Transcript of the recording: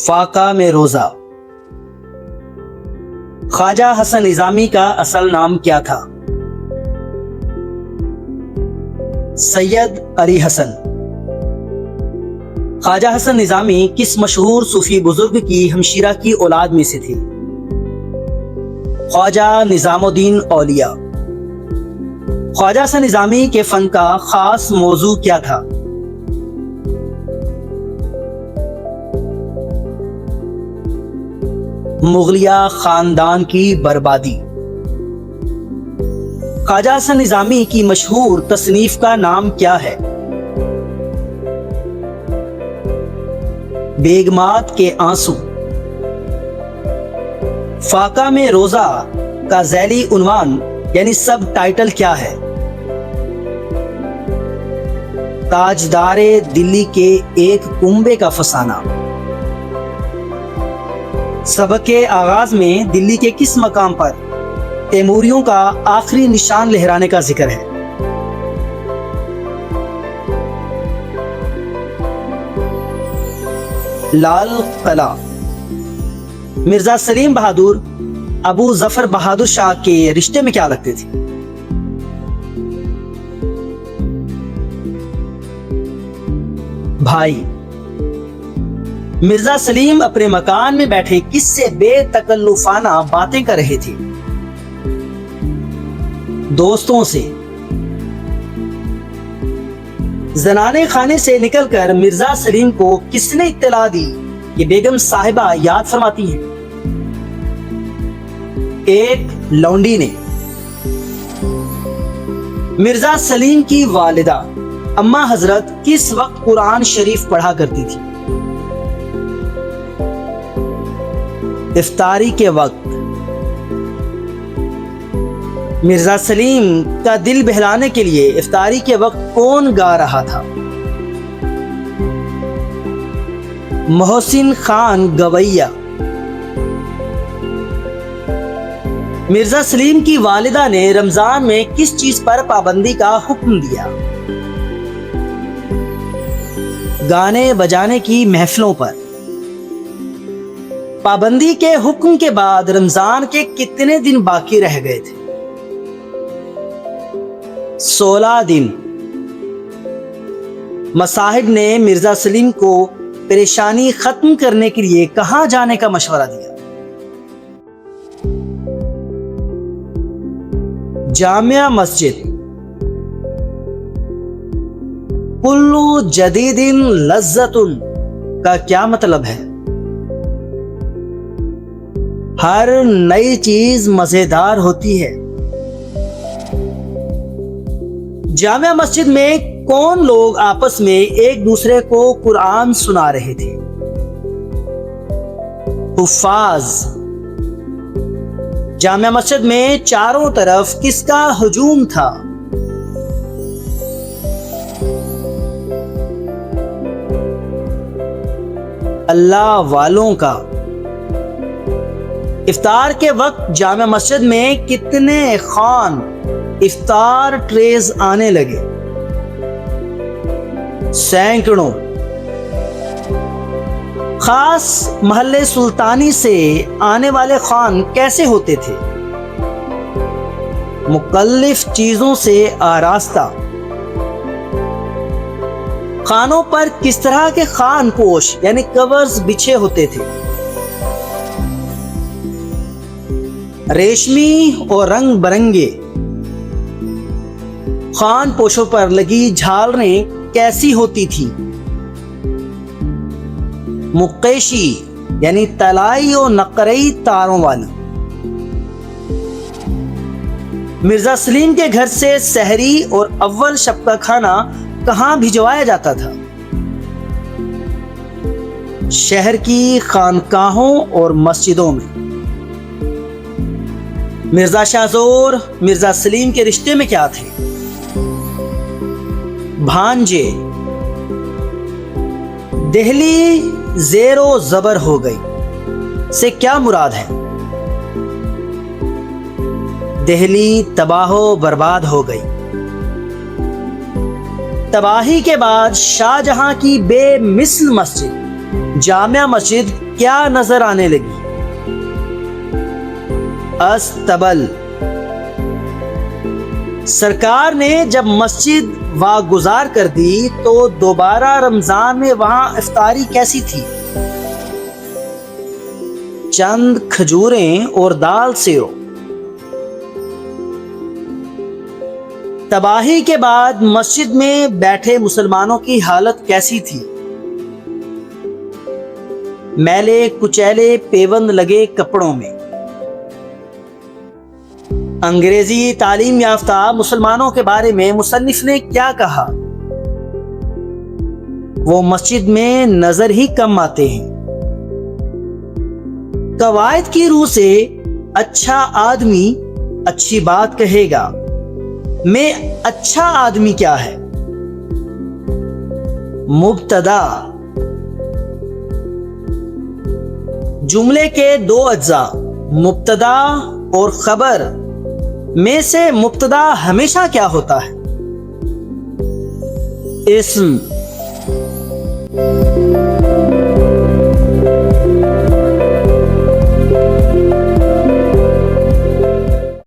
فاقہ میں روزہ۔ خواجہ حسن نظامی کا اصل نام کیا تھا؟ سید علی حسن۔ خواجہ حسن نظامی کس مشہور صوفی بزرگ کی ہمشیرہ کی اولاد میں سے تھے؟ خواجہ نظام الدین اولیاء۔ خواجہ حسن نظامی کے فن کا خاص موضوع کیا تھا؟ مغلیہ خاندان کی بربادی۔ خواجہ حسن نظامی کی مشہور تصنیف کا نام کیا ہے؟ بیگمات کے آنسو۔ فاقہ میں روزہ کا ذیلی عنوان یعنی سب ٹائٹل کیا ہے؟ تاجدار دلی کے ایک کنبے کا فسانہ۔ سبق کے آغاز میں دلی کے کس مقام پر تیموریوں کا آخری نشان لہرانے کا ذکر ہے؟ لال قلعہ۔ مرزا سلیم بہادر ابو ظفر بہادر شاہ کے رشتے میں کیا لگتے تھے؟ بھائی۔ مرزا سلیم اپنے مکان میں بیٹھے کس سے بے تکلفانہ باتیں کر رہے تھے؟ دوستوں سے۔ زنانے خانے سے نکل کر مرزا سلیم کو کس نے اطلاع دی؟ یہ بیگم صاحبہ یاد فرماتی ہیں۔ ایک لونڈی نے۔ مرزا سلیم کی والدہ اما حضرت کس وقت قرآن شریف پڑھا کرتی تھی؟ افطاری کے وقت۔ مرزا سلیم کا دل بہلانے کے لیے افطاری کے وقت کون گا رہا تھا؟ محسن خان گویہ۔ مرزا سلیم کی والدہ نے رمضان میں کس چیز پر پابندی کا حکم دیا؟ گانے بجانے کی محفلوں پر۔ پابندی کے حکم کے بعد رمضان کے کتنے دن باقی رہ گئے تھے؟ 16 دن۔ مصاحب نے مرزا سلیم کو پریشانی ختم کرنے کے لیے کہاں جانے کا مشورہ دیا؟ جامع مسجد۔ کلو جدید لذت کا کیا مطلب ہے؟ ہر نئی چیز مزیدار ہوتی ہے۔ جامع مسجد میں کون لوگ آپس میں ایک دوسرے کو قرآن سنا رہے تھے؟ حفاظ۔ جامع مسجد میں چاروں طرف کس کا ہجوم تھا؟ اللہ والوں کا۔ افطار کے وقت جامع مسجد میں کتنے خوان افطار ٹریز آنے لگے؟ سینکڑوں۔ خاص محلے سلطانی سے آنے والے خوان کیسے ہوتے تھے؟ مختلف چیزوں سے آراستہ۔ خانوں پر کس طرح کے خان پوش یعنی کورز بچھے ہوتے تھے؟ ریشمی اور رنگ برنگے۔ خان پوشوں پر لگی جھالریں کیسی ہوتی تھی؟ مقیشی یعنی طلائی اور نقرئی تاروں والی۔ مرزا سلیم کے گھر سے سحری اور اول شب کا کھانا کہاں بھجوایا جاتا تھا؟ شہر کی خانقاہوں اور مسجدوں میں۔ مرزا شاہ زور مرزا سلیم کے رشتے میں کیا تھے؟ بھانجے۔ دہلی زیر و زبر ہو گئی سے کیا مراد ہے؟ دہلی تباہ و برباد ہو گئی۔ تباہی کے بعد شاہ جہاں کی بے مثل مسجد جامع مسجد کیا نظر آنے لگی؟ استبل۔ سرکار نے جب مسجد واگزار کر دی تو دوبارہ رمضان میں وہاں افطاری کیسی تھی؟ چند کھجوریں اور دال سیو۔ تباہی کے بعد مسجد میں بیٹھے مسلمانوں کی حالت کیسی تھی؟ میلے کچیلے پیوند لگے کپڑوں میں۔ انگریزی تعلیم یافتہ مسلمانوں کے بارے میں مصنف نے کیا کہا؟ وہ مسجد میں نظر ہی کم آتے ہیں۔ قواعد کی روح سے اچھا آدمی اچھی بات کہے گا۔ میں اچھا آدمی کیا ہے؟ مبتدا۔ جملے کے دو اجزاء مبتدا اور خبر میں سے مبتدا ہمیشہ کیا ہوتا ہے؟ اسم۔